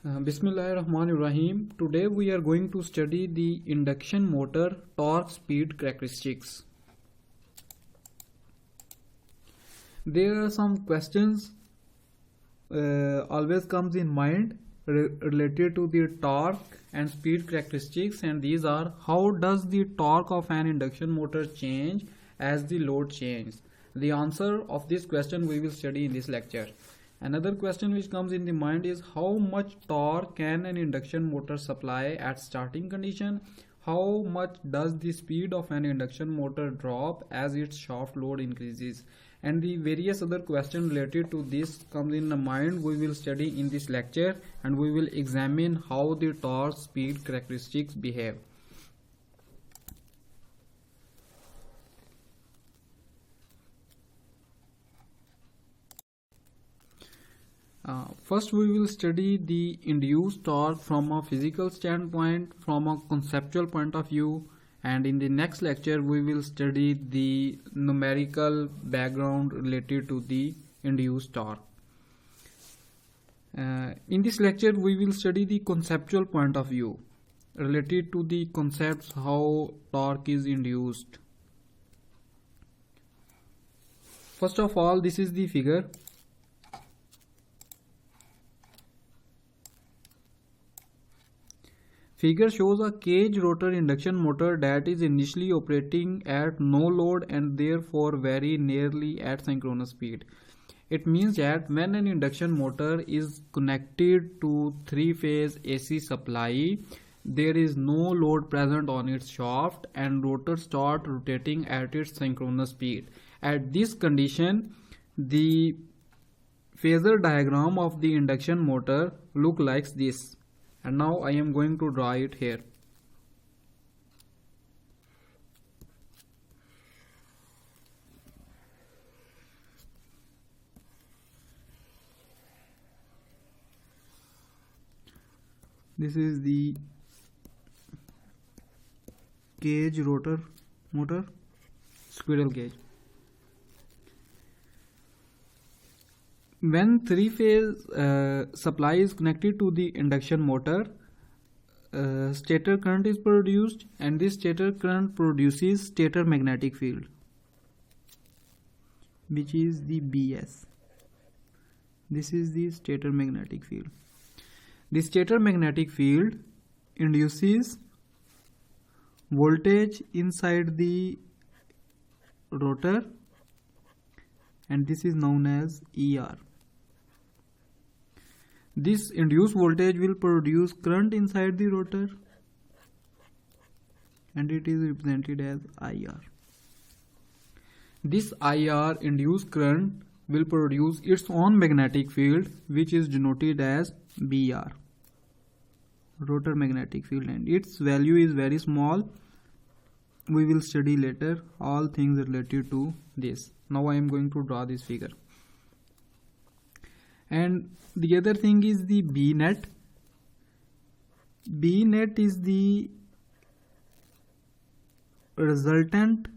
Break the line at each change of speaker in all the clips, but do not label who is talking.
Bismillahirrahmanirrahim. Today we are going to study the induction motor torque speed characteristics. There are some questions always comes in mind related to the torque and speed characteristics, and these are: how does the torque of an induction motor change as the load changes? The answer of this question we will study in this lecture. Another question which comes in the mind is: how much torque can an induction motor supply at starting condition? How much does the speed of an induction motor drop as its shaft load increases? And the various other questions related to this comes in the mind we will study in this lecture, and we will examine how the torque speed characteristics behave. First we will study the induced torque from a physical standpoint, from a conceptual point of view, and in the next lecture we will study the numerical background related to the induced torque. In this lecture we will study the conceptual point of view related to the concepts how torque is induced. First of all, this is the figure. Figure shows a cage rotor induction motor that is initially operating at no load and therefore very nearly at synchronous speed. It means that when an induction motor is connected to three-phase AC supply, there is no load present on its shaft and rotor start rotating at its synchronous speed. At this condition, the phasor diagram of the induction motor look like this. And now I am going to draw it here. This is the cage rotor motor, squirrel cage. When three-phase supply is connected to the induction motor, stator current is produced, and this stator current produces stator magnetic field, which is the BS. This is the stator magnetic field. The stator magnetic field induces voltage inside the rotor, and this is known as ER. This induced voltage will produce current inside the rotor, and it is represented as IR. This IR induced current will produce its own magnetic field, which is denoted as BR, rotor magnetic field, and its value is very small. We will study later all things related to this. Now I am going to draw this figure. And the other thing is the B net. B net is the resultant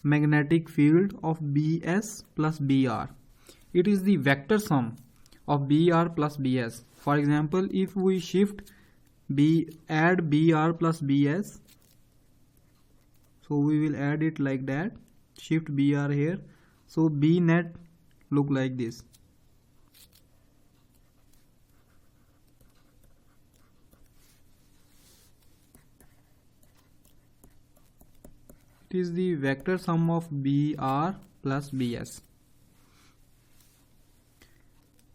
magnetic field of BS plus BR. It is the vector sum of BR plus BS. For example, if we add BR plus BS, so we will add it like that, shift BR here, so B net look like this. It is the vector sum of BR plus BS.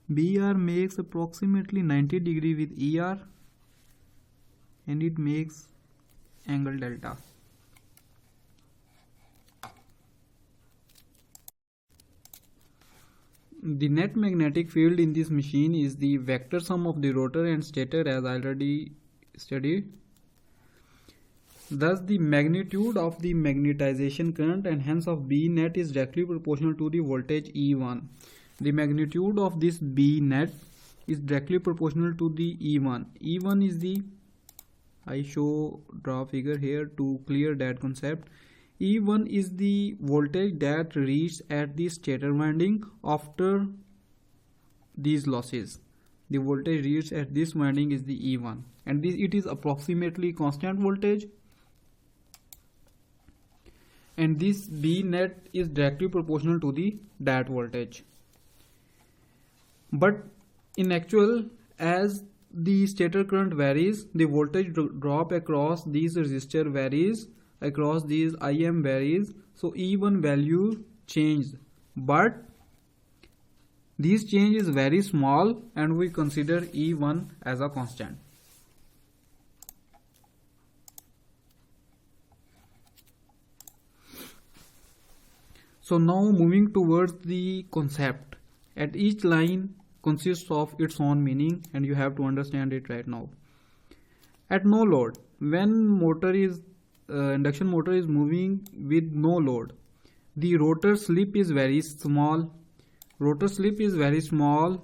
BR makes approximately 90 degree with ER, and it makes angle delta. The net magnetic field in this machine is the vector sum of the rotor and stator, as I already studied. Thus, the magnitude of the magnetization current and hence of B net is directly proportional to the voltage E1. The magnitude of this B net is directly proportional to the E1. E1 is the, I draw figure here to clear that concept. E1 is the voltage that reaches at the stator winding after these losses. the voltage reached at this winding is the E1, and it is approximately constant voltage, and this B net is directly proportional to the that voltage. But in actual, as the stator current varies, the voltage drop across these resistor varies, across these IM varies, so E1 value changed, but this change is very small and we consider E1 as a constant. So now moving towards the concept. At each line consists of its own meaning and you have to understand it right now. At no load, when induction motor is moving with no load, the rotor slip is very small. Rotor slip is very small.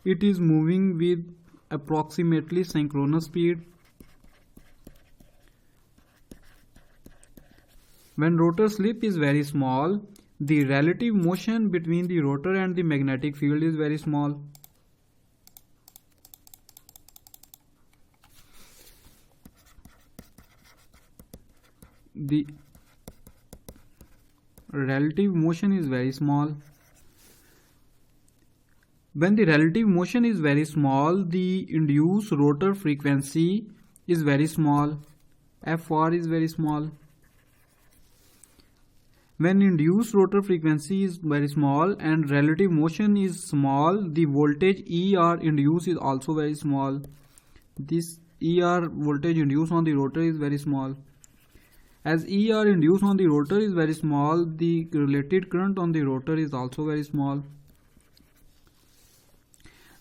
It is moving with approximately synchronous speed. When rotor slip is very small, the relative motion between the rotor and the magnetic field is very small. The relative motion is very small. When the relative motion is very small, the induced rotor frequency is very small. Fr is very small. When induced rotor frequency is very small and relative motion is small, the voltage ER induced is also very small. This ER voltage induced on the rotor is very small. As ER induced on the rotor is very small, the related current on the rotor is also very small.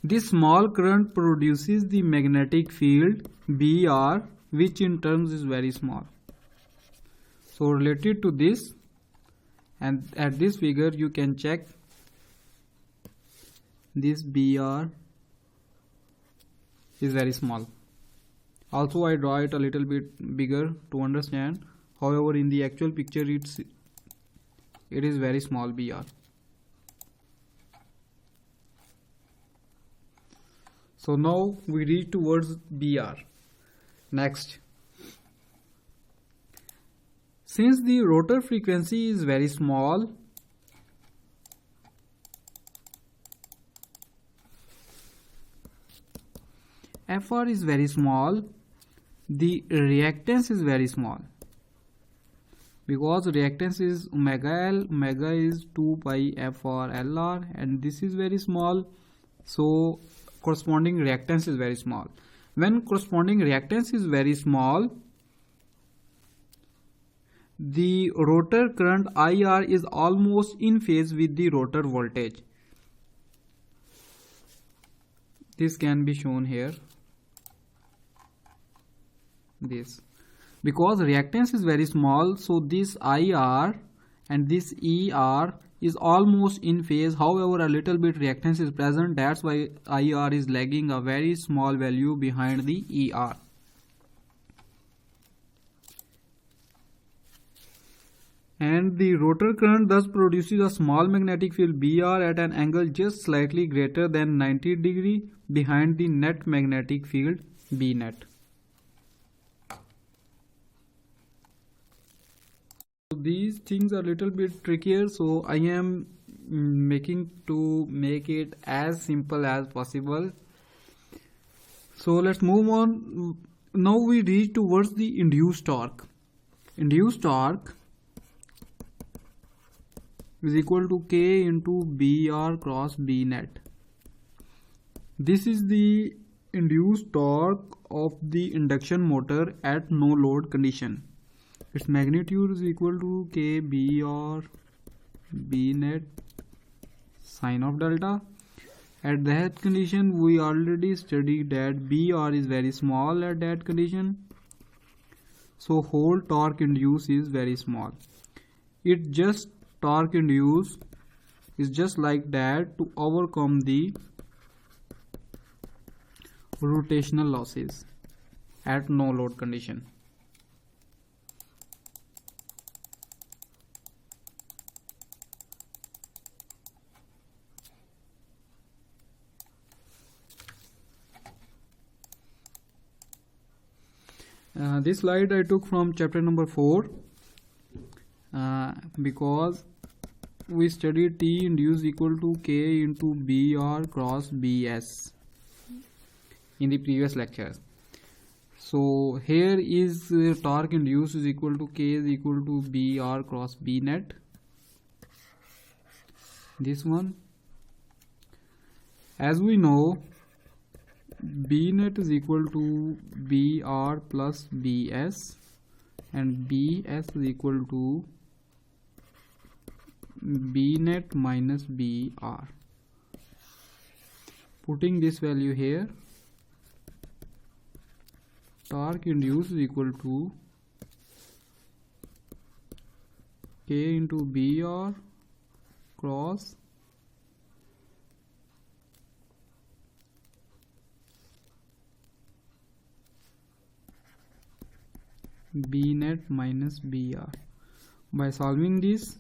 This small current produces the magnetic field BR, which in turn is very small. So related to this, and at this figure you can check this BR is very small. Also I draw it a little bit bigger to understand. However, in the actual picture it is very small BR. So now we reach towards BR. Next, since the rotor frequency is very small, Fr is very small, the reactance is very small. Because reactance is omega L, omega is 2 pi Fr Lr, and this is very small, so corresponding reactance is very small. When corresponding reactance is very small, the rotor current IR is almost in phase with the rotor voltage. This can be shown here. This. Because reactance is very small, so this IR and this ER is almost in phase. However, a little bit reactance is present. That's why IR is lagging a very small value behind the ER. And the rotor current thus produces a small magnetic field BR at an angle just slightly greater than 90 degree behind the net magnetic field B net. These things are a little bit trickier, so I am making to make it as simple as possible. So let's move on. Now we reach towards the induced torque. Induced torque is equal to K into BR cross B net. This is the induced torque of the induction motor at no load condition. Its magnitude is equal to K BR B net sine of delta. At that condition, we already studied that BR is very small at that condition. So whole torque induced is very small. It just torque induced is just like that to overcome the rotational losses at no load condition. This slide I took from chapter number 4 because we studied T induced equal to K into BR cross BS in the previous lectures. So here is torque induced is equal to K is equal to BR cross B net. This one, as we know, B net is equal to BR plus BS and BS is equal to B net minus BR. Putting this value here, torque induced is equal to K into BR cross B net minus BR. By solving this,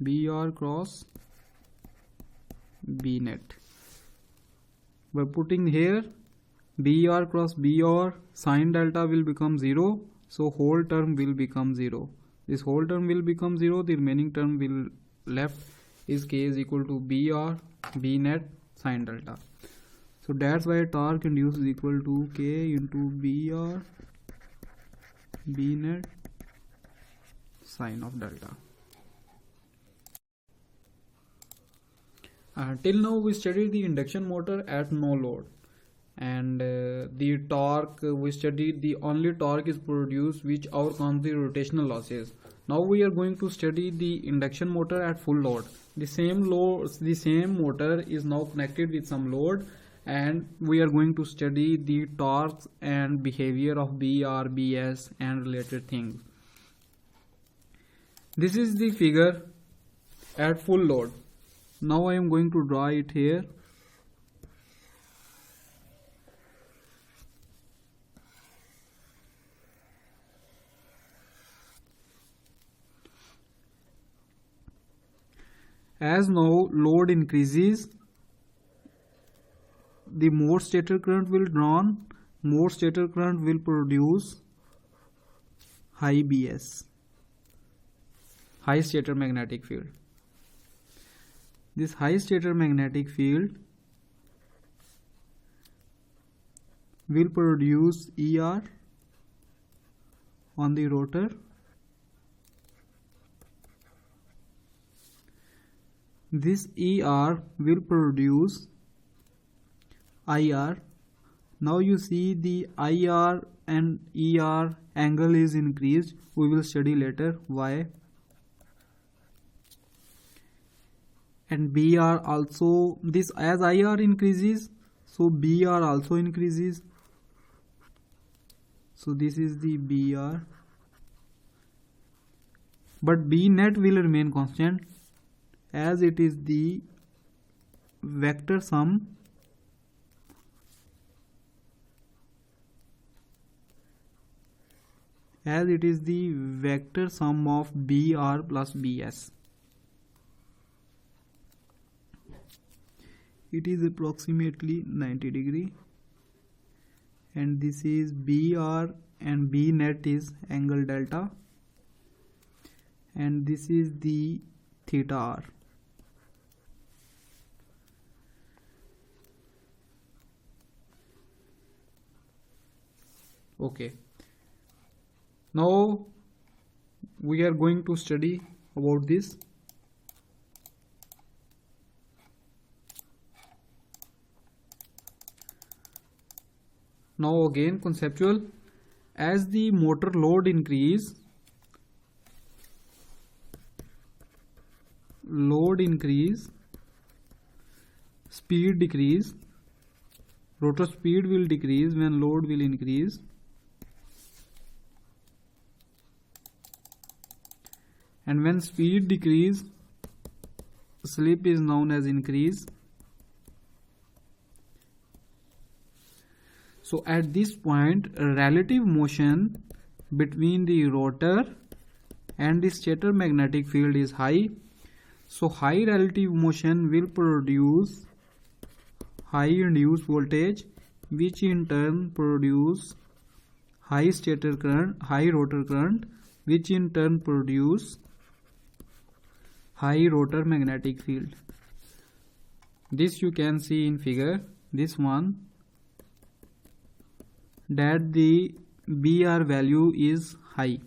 BR cross B net. By putting here BR cross BR, sin delta will become 0, so whole term will become 0. This whole term will become 0, the remaining term will left is K is equal to BR B net sin delta. So that's why torque induced is equal to K into BR B net sin of delta. Till now we studied the induction motor at no load, and the torque we studied, the only torque is produced which overcomes the rotational losses. Now we are going to study the induction motor at full load. The same motor is now connected with some load, and we are going to study the torques and behavior of BR, BS and related things. This is the figure at full load. Now I am going to draw it here. As now load increases, the more stator current will drawn, more stator current will produce high BS, high stator magnetic field. This high stator magnetic field will produce ER on the rotor. This ER will produce IR. Now you see the IR and ER angle is increased. We will study later why. And BR also, this as IR increases, so BR also increases. So this is the BR, but B net will remain constant as it is the vector sum of BR plus BS. It is approximately 90 degree, and this is BR and B net is angle delta, and this is the theta R. Okay, now we are going to study about this. Now again conceptual, as the motor load increase, speed decrease, rotor speed will decrease when load will increase, and when speed decrease, slip is known as increase. So at this point, relative motion between the rotor and the stator magnetic field is high. So high relative motion will produce high induced voltage, which in turn produce high stator current, high rotor current, which in turn produce high rotor magnetic field. This you can see in figure, this one, that the BR value is high.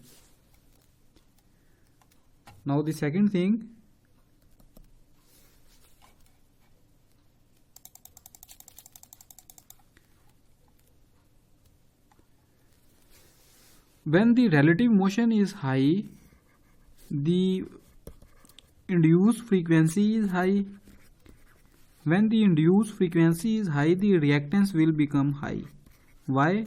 Now the second thing, when the relative motion is high, the induced frequency is high. When the induced frequency is high, the reactance will become high. Why?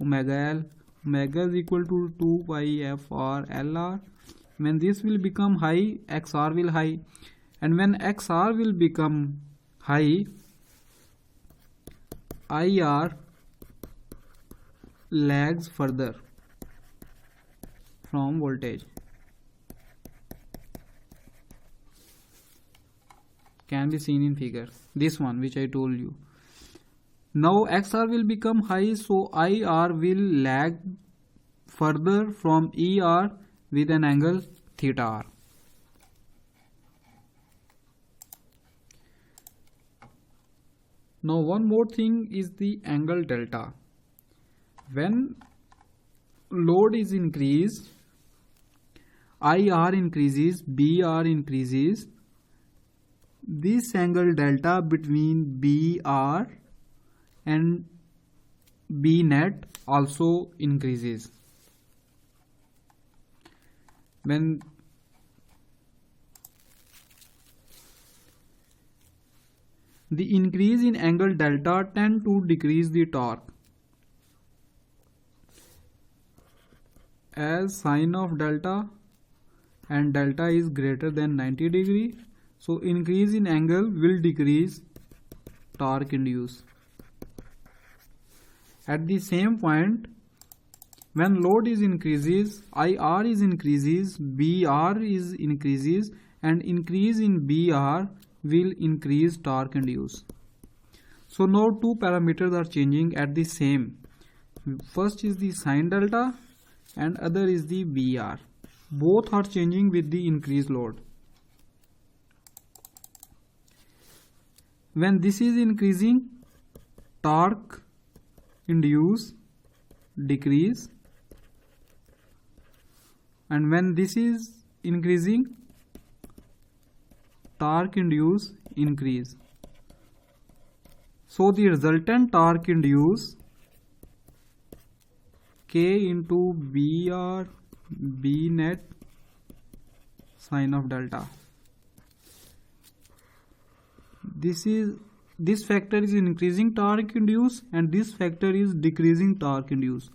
Omega L. Omega is equal to 2 pi FR LR. When this will become high, XR will high. And when XR will become high, IR lags further from voltage. Can be seen in figure, this one which I told you. Now XR will become high, so IR will lag further from ER with an angle theta R. Now one more thing is the angle delta. When load is increased, IR increases, BR increases, this angle delta between BR and B net also increases. When the increase in angle delta tend to decrease the torque, as sine of delta and delta is greater than 90 degree, so increase in angle will decrease torque induced. At the same point, when load is increases, IR is increases, BR is increases, and increase in BR will increase torque induced. So now two parameters are changing at the same. First is the sine delta and other is the BR. Both are changing with the increased load. When this is increasing, torque induced decrease, and when this is increasing, torque induced increase. So the resultant torque induced K into BR B net sine of delta. This factor is increasing torque induced and this factor is decreasing torque induced.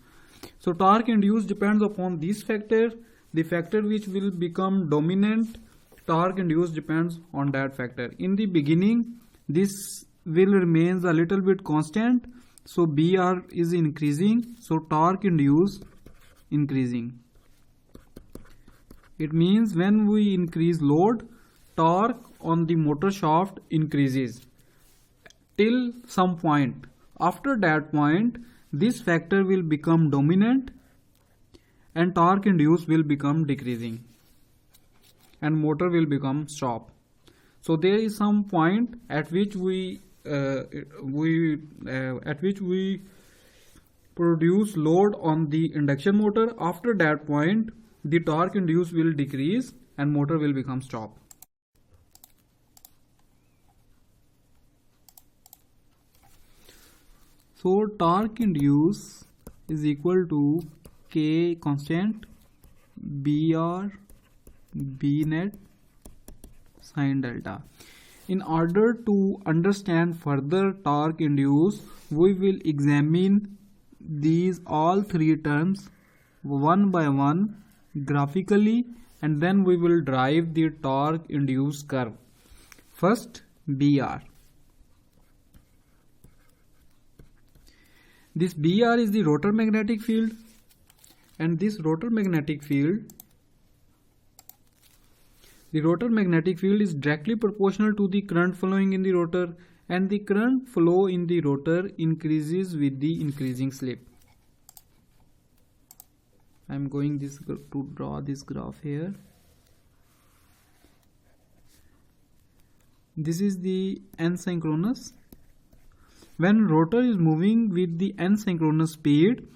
So torque induced depends upon this factor. The factor which will become dominant, torque induced depends on that factor. In the beginning, this will remain a little bit constant. So BR is increasing, so torque induced increasing. It means when we increase load, torque on the motor shaft increases till some point. After that point, this factor will become dominant and torque induced will become decreasing and motor will become stop. So there is some point at which we produce load on the induction motor. After that point, the torque induced will decrease and motor will become stop. So torque induced is equal to K constant BR B net sine delta. In order to understand further torque induced, we will examine these all three terms one by one graphically, and then we will derive the torque induced curve. First, BR. This BR is the rotor magnetic field, and this rotor magnetic field, the rotor magnetic field is directly proportional to the current flowing in the rotor, and the current flow in the rotor increases with the increasing slip. I'm going to draw this graph here. This is the n-synchronous. When rotor is moving with the n-synchronous speed,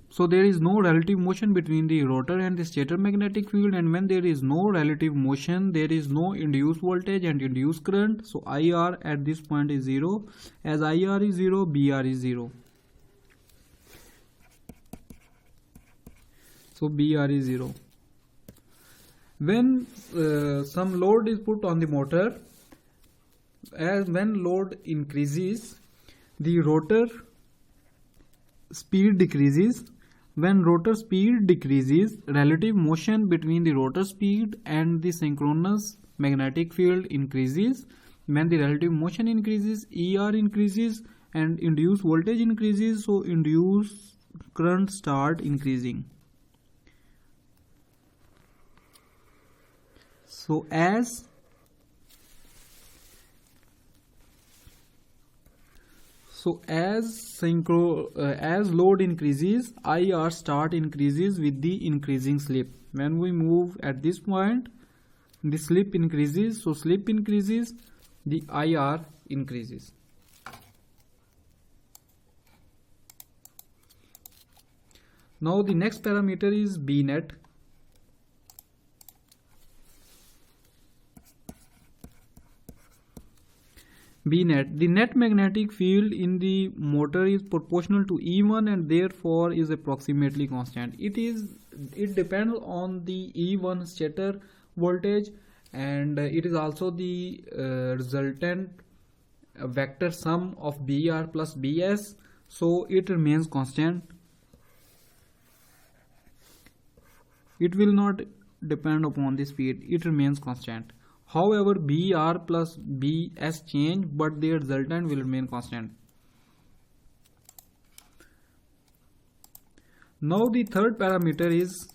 so there is no relative motion between the rotor and the stator magnetic field, and when there is no relative motion, there is no induced voltage and induced current. So IR at this point is 0. As IR is 0, BR is 0. So BR is 0. When some load is put on the motor, when load increases, the rotor speed decreases. When rotor speed decreases, relative motion between the rotor speed and the synchronous magnetic field increases. When the relative motion increases, ER increases and induced voltage increases, so induced current start increasing. So as load increases, IR start increases with the increasing slip. When we move at this point, the slip increases, so slip increases, the IR increases. Now the next parameter is B net. B net. The net magnetic field in the motor is proportional to E1 and therefore is approximately constant. It depends on the E1 stator voltage, and it is also the resultant vector sum of BR plus BS, so it remains constant. It will not depend upon the speed, it remains constant. However, BR plus BS change, but their resultant will remain constant. Now the third parameter is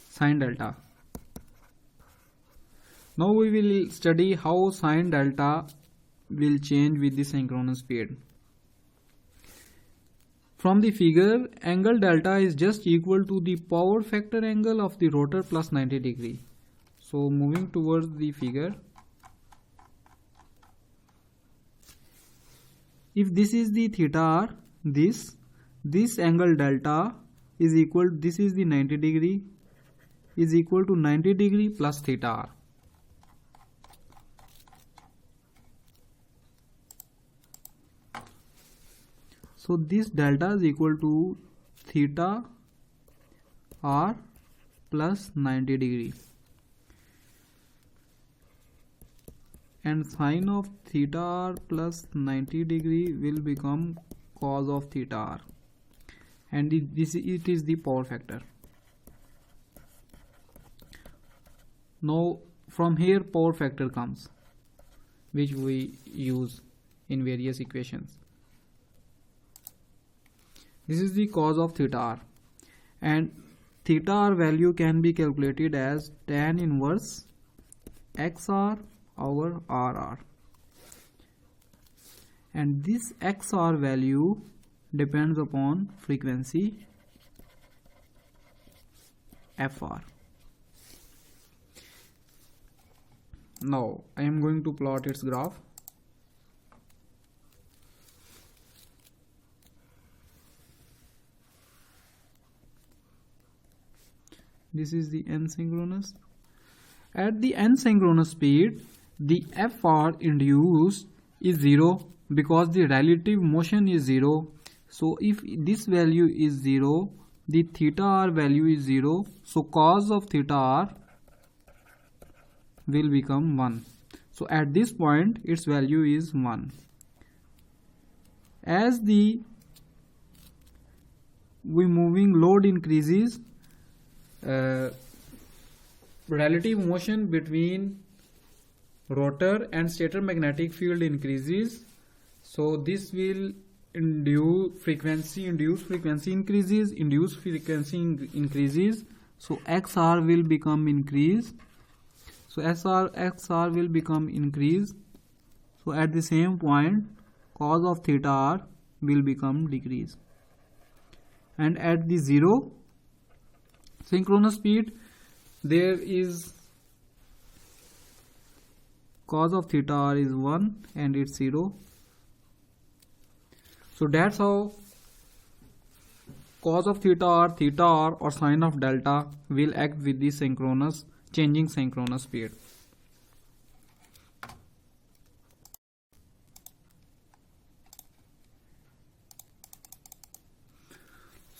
sine delta. Now we will study how sine delta will change with the synchronous speed. From the figure, angle delta is just equal to the power factor angle of the rotor plus 90 degree. So moving towards the figure, if this is the theta r, this angle delta is equal, this is the 90 degree, is equal to 90 degree plus theta r. So this delta is equal to theta r plus 90 degree. And sine of theta r plus 90 degree will become cos of theta r, and it is the power factor. Now from here power factor comes, which we use in various equations. This is the cos of theta r, and theta r value can be calculated as tan inverse xr over RR, and this XR value depends upon frequency FR. Now I am going to plot its graph. This is the n-synchronous. At the n-synchronous speed, the FR induced is 0 because the relative motion is 0. So if this value is 0, the theta r value is 0. So cos of theta r will become 1. So at this point its value is 1. As the moving load increases, relative motion between rotor and stator magnetic field increases, so this will induce frequency increases, so XR will become increase, so XR will become increase. So at the same point cos of theta r will become decrease, and at the zero synchronous speed there is cos of theta r is 1 and it's 0. So that's how cos of theta r or sine of delta will act with the synchronous changing synchronous speed.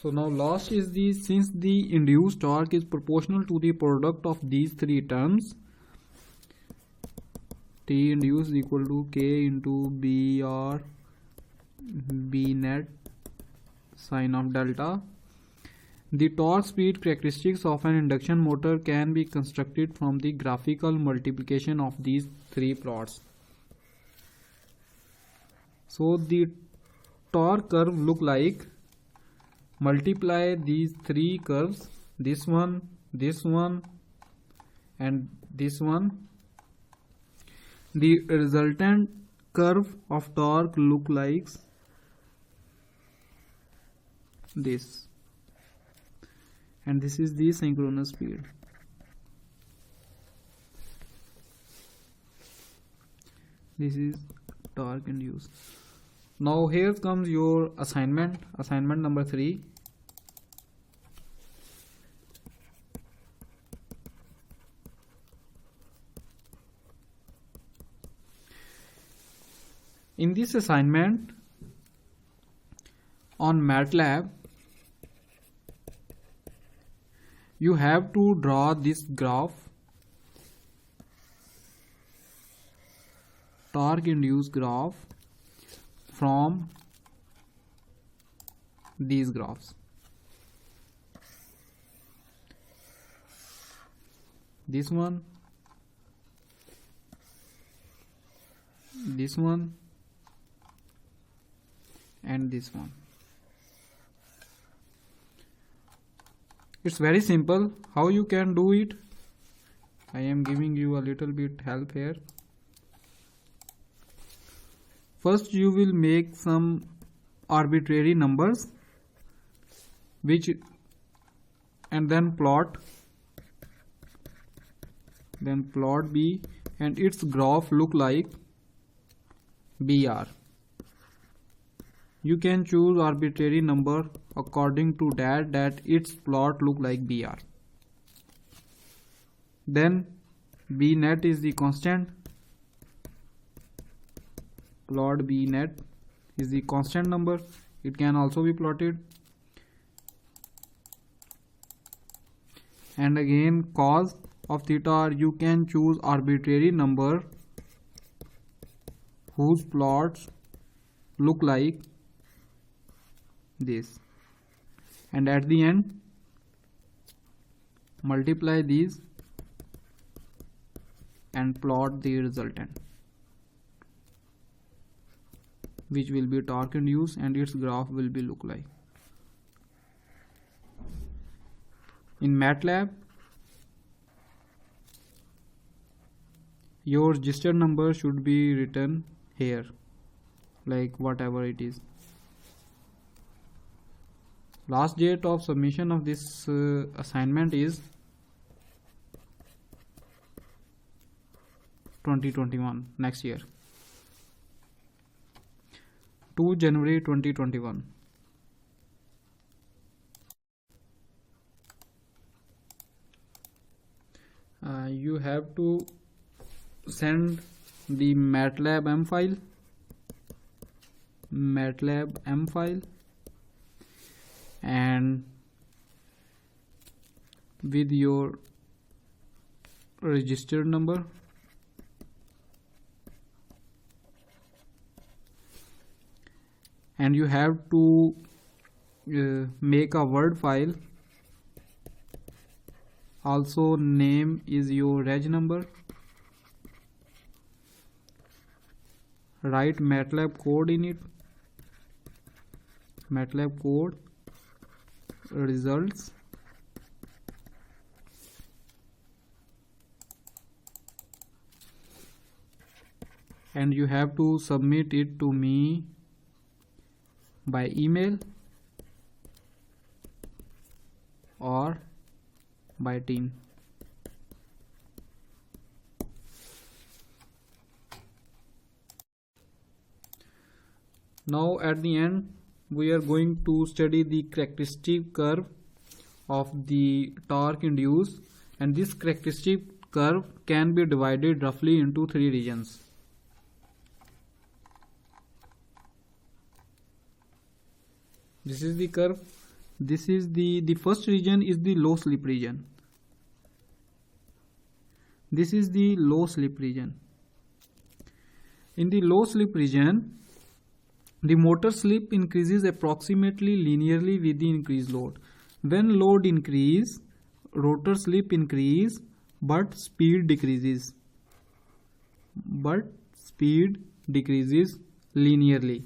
So now last is the, since the induced torque is proportional to the product of these three terms, T induced is equal to K into BR B net sine of delta. The torque speed characteristics of an induction motor can be constructed from the graphical multiplication of these three plots. So the torque curve look like, multiply these three curves, this one and this one. The resultant curve of torque look like this, and this is the synchronous speed. This is torque induced. Now here comes your assignment number 3. In this assignment on MATLAB, you have to draw this graph, torque induced graph, from these graphs. This one, this one, and this one. It's very simple. How you can do it? I am giving you a little bit help here. First you will make some arbitrary numbers which, and then plot B, and its graph look like BR. You can choose arbitrary number according to that its plot look like BR. Then B net is the constant. Plot B net is the constant number. It can also be plotted. And again cos of theta, you can choose arbitrary number whose plots look like this, and at the end multiply these and plot the resultant, which will be torque induced, and its graph will be look like. In MATLAB, your register number should be written here, like whatever it is. Last date of submission of this assignment is 2021, next year, 2 January 2021. You have to send the MATLAB M file, and with your registered number, and you have to make a Word file. Also name is your reg number. Write MATLAB code in it. MATLAB code results, and you have to submit it to me by email. or biting. Now at the end we are going to study the characteristic curve of the torque induced, and this characteristic curve can be divided roughly into three regions. This is the curve. This is the first region is the low slip region. This is the low slip region. In the low slip region, the motor slip increases approximately linearly with the increased load. When load increase, rotor slip increase, but speed decreases. Linearly.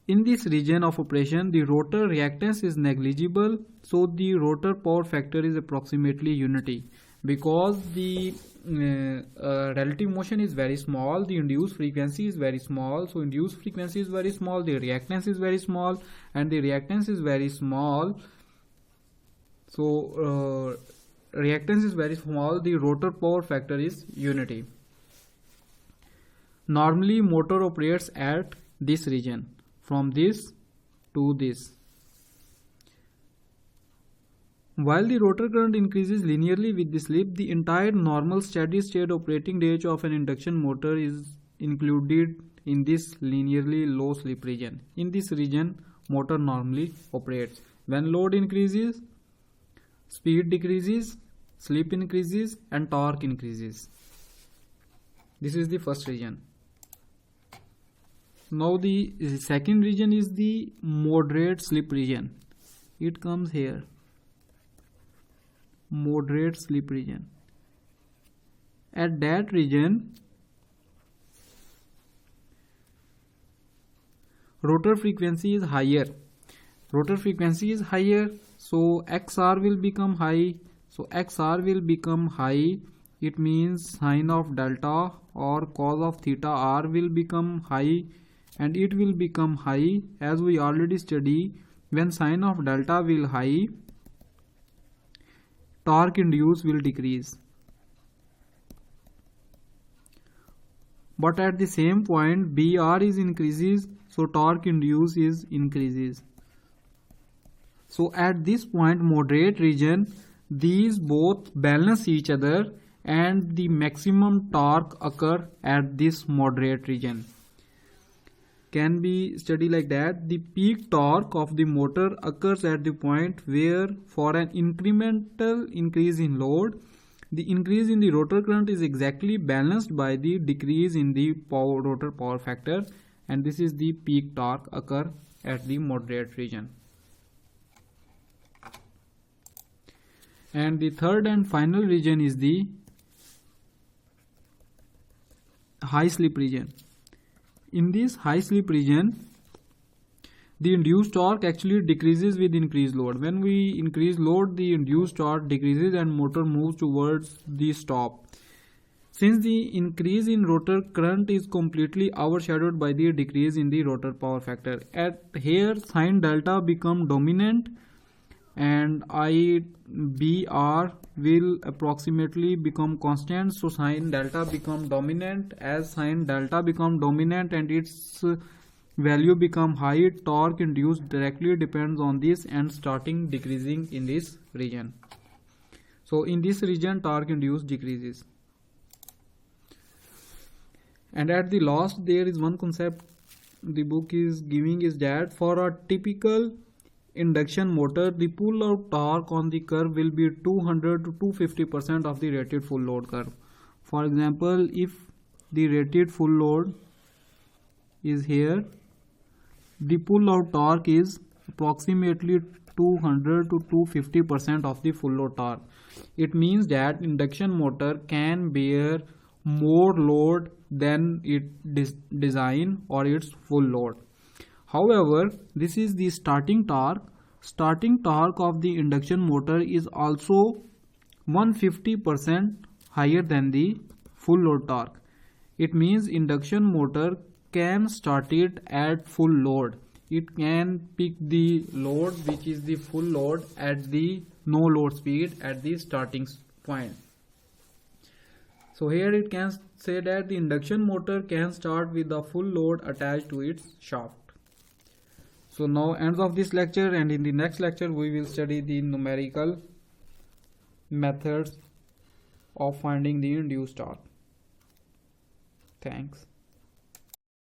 In this region of operation, the rotor reactance is negligible, so the rotor power factor is approximately unity. Because the relative motion is very small, the induced frequency is very small, so induced frequency is very small, the reactance is very small, and the reactance is very small, so reactance is very small, the rotor power factor is unity. Normally motor operates at this region, from this to this. While the rotor current increases linearly with the slip, the entire normal steady state operating range of an induction motor is included in this linearly low slip region. In this region, motor normally operates. When load increases, speed decreases, slip increases, and torque increases. This is the first region. Now the second region is the moderate slip region. It comes here. Moderate slip region. At that region, rotor frequency is higher. So XR will become high. It means sine of delta or cos of theta R will become high, and it will become high as we already study. When sine of delta will high, torque induced will decrease. But at the same point, BR is increases, so torque induced is increases. So at this point, moderate region, these both balance each other, and the maximum torque occur at this moderate region. Can be studied like that. The peak torque of the motor occurs at the point where, for an incremental increase in load, the increase in the rotor current is exactly balanced by the decrease in the rotor power factor, and this is the peak torque occur at the moderate region. And the third and final region is the high slip region. In this high slip region, the induced torque actually decreases with increased load. When we increase load, the induced torque decreases and motor moves towards the stop. Since the increase in rotor current is completely overshadowed by the decrease in the rotor power factor, at here sine delta become dominant, and IBR will approximately become constant, so sine delta become dominant. As sine delta become dominant and its value become high, torque induced directly depends on this and starting decreasing in this region. So in this region, torque induced decreases. And at the last, there is one concept the book is giving, is that for a typical induction motor, the pull out torque on the curve will be 200 to 250% of the rated full load curve. For example, if the rated full load is here, the pull out torque is approximately 200 to 250% of the full load torque. It means that induction motor can bear more load than it design or its full load. However, this is the starting torque. Starting torque of the induction motor is also 150% higher than the full load torque. It means induction motor can start it at full load. it can pick the load which is the full load at the no load speed at the starting point. So here it can say that the induction motor can start with the full load attached to its shaft. So now ends of this lecture, and in the next lecture we will study the numerical methods of finding the induced torque. Thanks.